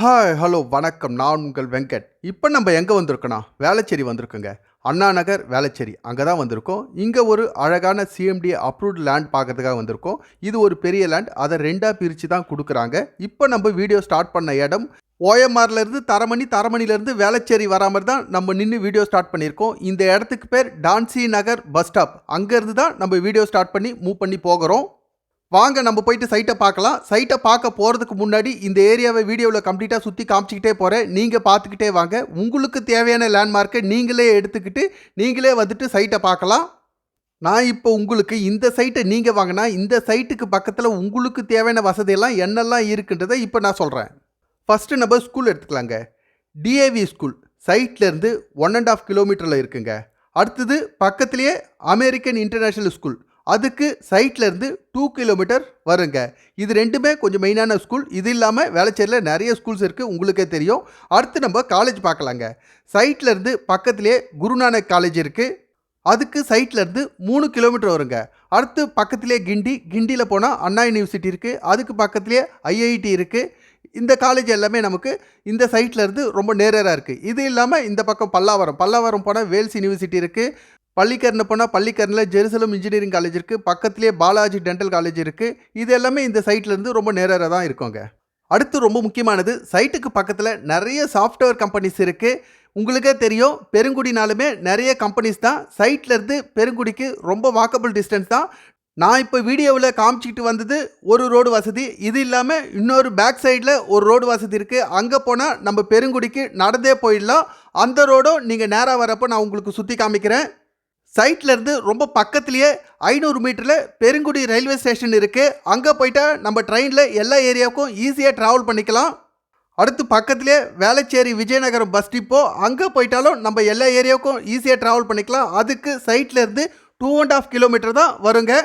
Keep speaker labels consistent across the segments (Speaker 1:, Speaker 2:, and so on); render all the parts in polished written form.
Speaker 1: Hi hello வணக்கம். நான் உங்கள் வெங்கட். இப்போ நம்ம எங்கே வந்திருக்கோன்னா வேளச்சேரி வந்திருக்கோங்க. அண்ணா நகர் வேளச்சேரி அங்கே தான் வந்திருக்கோம். இங்கே ஒரு அழகான சிஎம்டி அப்ரூவ்டு லேண்ட் பார்க்கறதுக்காக வந்திருக்கோம். இது ஒரு பெரிய லேண்ட், அதை ரெண்டாக பிரித்து தான் கொடுக்குறாங்க. இப்போ நம்ம வீடியோ ஸ்டார்ட் பண்ண இடம் ஓஎம்ஆர்லேருந்து தரமணிலேருந்து வேளச்சேரி வரா மாதிரி தான் நம்ம நின்று வீடியோ ஸ்டார்ட் பண்ணியிருக்கோம். இந்த இடத்துக்கு பேர் டான்சி நகர் பஸ் ஸ்டாப். அங்கேருந்து தான் நம்ம வீடியோ ஸ்டார்ட் பண்ணி மூவ் பண்ணி போகிறோம். வாங்க நம்ம போயிட்டு சைட்டை பார்க்கலாம். சைட்டை பார்க்க போகிறதுக்கு முன்னாடி இந்த ஏரியாவை வீடியோவில் கம்ப்ளீட்டாக சுற்றி காமிச்சிக்கிட்டே போகிறேன். நீங்கள் பார்த்துக்கிட்டே வாங்க. உங்களுக்கு தேவையான லேண்ட்மார்க்கை நீங்களே எடுத்துக்கிட்டு நீங்களே வந்துட்டு சைட்டை பார்க்கலாம். நான் இப்போ உங்களுக்கு இந்த சைட்டை நீங்கள் வாங்கினா இந்த சைட்டுக்கு பக்கத்தில் உங்களுக்கு தேவையான வசதியெல்லாம் என்னெல்லாம் இருக்குன்றதை இப்போ நான் சொல்கிறேன். ஃபஸ்ட்டு நம்ம ஸ்கூல் எடுத்துக்கலாங்க. டிஏவி ஸ்கூல் சைட்லேருந்து 1.5 கிலோமீட்டரில் இருக்குங்க. அடுத்தது பக்கத்துலேயே அமெரிக்கன் இன்டர்நேஷ்னல் ஸ்கூல், அதுக்கு சைட்லேருந்து 2 கிலோமீட்டர் வருங்க. இது ரெண்டுமே கொஞ்சம் மெயினான ஸ்கூல். இது இல்லாமல் வேளச்சேரியில் நிறைய ஸ்கூல்ஸ் இருக்குது, உங்களுக்கே தெரியும். அடுத்து நம்ம காலேஜ் பார்க்கலாங்க. சைட்லேருந்து பக்கத்துலேயே குருநானக் காலேஜ் இருக்குது, அதுக்கு சைட்லேருந்து 3 கிலோமீட்டர் வருங்க. அடுத்து பக்கத்துலேயே கிண்டியில் போனால் அண்ணா யூனிவர்சிட்டி இருக்குது, அதுக்கு பக்கத்துலேயே ஐஐடி இருக்குது. இந்த காலேஜ் எல்லாமே நமக்கு இந்த சைட்லேருந்து ரொம்ப நேராக இருக்குது. இது இல்லாமல் இந்த பக்கம் பல்லாவரம் போனால் வேல்ஸ் யூனிவர்சிட்டி இருக்குது. பள்ளிக்கரணை போனால் பள்ளிக்கரணில் ஜெருசலம் இன்ஜினியரிங் காலேஜ் இருக்குது, பக்கத்துலேயே பாலாஜி டென்டல் காலேஜ் இருக்குது. இது எல்லாமே இந்த சைட்லேருந்து ரொம்ப நேராக தான் இருக்குங்க. அடுத்து ரொம்ப முக்கியமானது, சைட்டுக்கு பக்கத்தில் நிறைய சாஃப்ட்வேர் கம்பெனிஸ் இருக்குது. உங்களுக்கே தெரியும், பெருங்குடினாலுமே நிறைய கம்பெனிஸ் தான். சைட்லேருந்து பெருங்குடிக்கு ரொம்ப வாக்கபிள் டிஸ்டன்ஸ் தான். நான் இப்போ வீடியோவில் காமிச்சிக்கிட்டு வந்தது ஒரு ரோடு வசதி. இது இல்லாமல் இன்னொரு பேக் சைடில் ஒரு ரோடு வசதி இருக்குது. அங்கே போனால் நம்ம பெருங்குடிக்கு நடந்தே போயிடலாம். அந்த ரோடும் நீங்கள் நேராக வரப்போ நான் உங்களுக்கு சுற்றி காமிக்கிறேன். சைட்லேருந்து ரொம்ப பக்கத்துலேயே 500 மீட்டரில் பெருங்குடி ரயில்வே ஸ்டேஷன் இருக்குது. அங்கே போயிட்டால் நம்ம ட்ரெயினில் எல்லா ஏரியாவுக்கும் ஈஸியாக ட்ராவல் பண்ணிக்கலாம். அடுத்து பக்கத்துலேயே வேளச்சேரி விஜயநகரம் பஸ் டிப்போ, அங்கே போயிட்டாலும் நம்ம எல்லா ஏரியாவுக்கும் ஈஸியாக ட்ராவல் பண்ணிக்கலாம். அதுக்கு சைட்லேருந்து 2.5 கிலோமீட்டர் தான் வருங்க.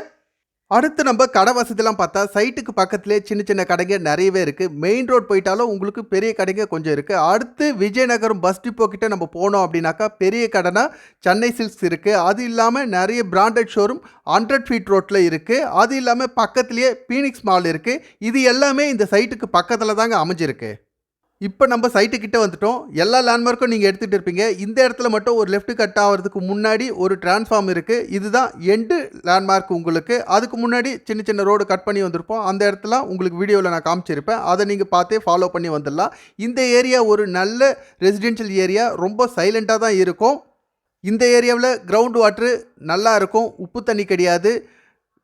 Speaker 1: அடுத்து நம்ம கடை வசதிலாம் பார்த்தா சைட்டுக்கு பக்கத்துலேயே சின்ன சின்ன கடைங்க நிறையவே இருக்குது. மெயின் ரோட் போயிட்டாலும் உங்களுக்கு பெரிய கடைங்க கொஞ்சம் இருக்குது. அடுத்து விஜயநகரம் பஸ் டிப்போ கிட்ட நம்ம போனோம் அப்படின்னாக்கா பெரிய கடைனா சென்னை சில்க்ஸ் இருக்குது. அது இல்லாமல் நிறைய பிராண்டட் ஷோரூம் 100 ஃபீட் ரோட்டில் இருக்குது. அது இல்லாமல் பக்கத்துலேயே பீனிக்ஸ் மால் இருக்குது. இது எல்லாமே இந்த சைட்டுக்கு பக்கத்தில் தாங்க அமைஞ்சிருக்கு. இப்போ நம்ம சைட்டுக்கிட்ட வந்துட்டோம். எல்லா லேண்ட்மார்க்கும் நீங்கள் எடுத்துகிட்டு இருப்பீங்க. இந்த இடத்துல மட்டும் ஒரு லெஃப்ட் கட் ஆகிறதுக்கு முன்னாடி ஒரு டிரான்ஸ்ஃபார்ம் இருக்குது. இதுதான் எண்டு லேண்ட்மார்க் உங்களுக்கு. அதுக்கு முன்னாடி சின்ன சின்ன ரோடு கட் பண்ணி வந்திருப்போம். அந்த இடத்துல உங்களுக்கு வீடியோவில் நான் காமிச்சிருப்பேன். அதை நீங்கள் பார்த்தே ஃபாலோ பண்ணி வந்துடலாம். இந்த ஏரியா ஒரு நல்ல ரெசிடென்ஷியல் ஏரியா, ரொம்ப சைலண்ட்டாக தான் இருக்கும். இந்த ஏரியாவில் கிரவுண்ட் வாட்ரு நல்லா இருக்கும், உப்பு தண்ணி கிடையாது.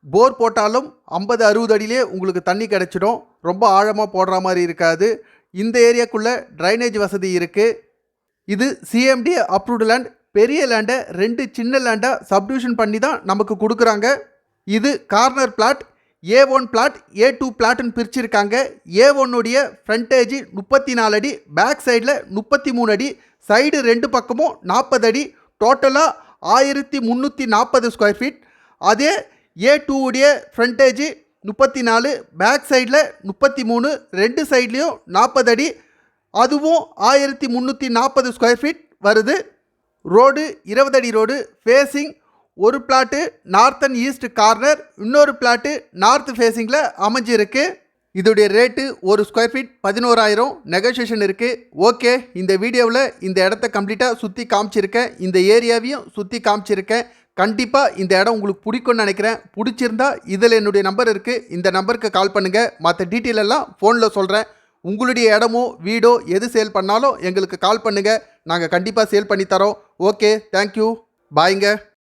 Speaker 1: போர் போட்டாலும் 50-60 அடியிலே உங்களுக்கு தண்ணி கிடச்சிடும். ரொம்ப ஆழமாக போடுற மாதிரி இருக்காது. இந்த ஏரியாக்குள்ளே ட்ரைனேஜ் வசதி இருக்குது. இது சிஎம்டி அப்ரூவ்டு லேண்ட். பெரிய லேண்டை 2 சின்ன லேண்டாக சப்டிவிஷன் பண்ணி தான் நமக்கு கொடுக்குறாங்க. இது corner plot, A1 plot, A2 பிளாட்னு பிரிச்சிருக்காங்க. A1உடைய ஃப்ரண்டேஜ் 34 அடி, பேக் சைடில் 33 அடி, சைடு 2 பக்கமும் 40 அடி, டோட்டலாக 1340 ஸ்கொயர் ஃபீட். அதே A2உடைய ஃப்ரண்டேஜ் 34, பேக் சைடில் 33, 2 சைட்லேயும் 40 அடி, அதுவும் 1340 ஸ்கொயர் ஃபீட் வருது. ரோடு 20 அடி ரோடு. ஃபேஸிங் ஒரு plot north and east corner, இன்னொரு பிளாட்டு நார்த் ஃபேஸிங்கில் அமைஞ்சிருக்கு. இதோடைய ரேட்டு ஒரு ஸ்கொயர் ஃபீட் 11,000. நெகோஷியேஷன் இருக்குது. ஓகே, இந்த வீடியோவில் இந்த இடத்த கம்ப்ளீட்டாக சுற்றி காமிச்சிருக்கேன். இந்த ஏரியாவையும் சுற்றி காமிச்சிருக்கேன். கண்டிப்பாக இந்த இடம் உங்களுக்கு பிடிக்கும்னு நினைக்கிறேன். பிடிச்சிருந்தா இதில் என்னுடைய நம்பர் இருக்குது, இந்த நம்பருக்கு கால் பண்ணுங்கள். மற்ற டீட்டெயில் எல்லாம் ஃபோனில் சொல்கிறேன். உங்களுடைய இடமோ வீடோ எது சேல் பண்ணாலும் எங்களுக்கு கால் பண்ணுங்கள். நாங்கள் கண்டிப்பாக சேல் பண்ணி தரோம். ஓகே, தேங்க்யூ, பாய்ங்க.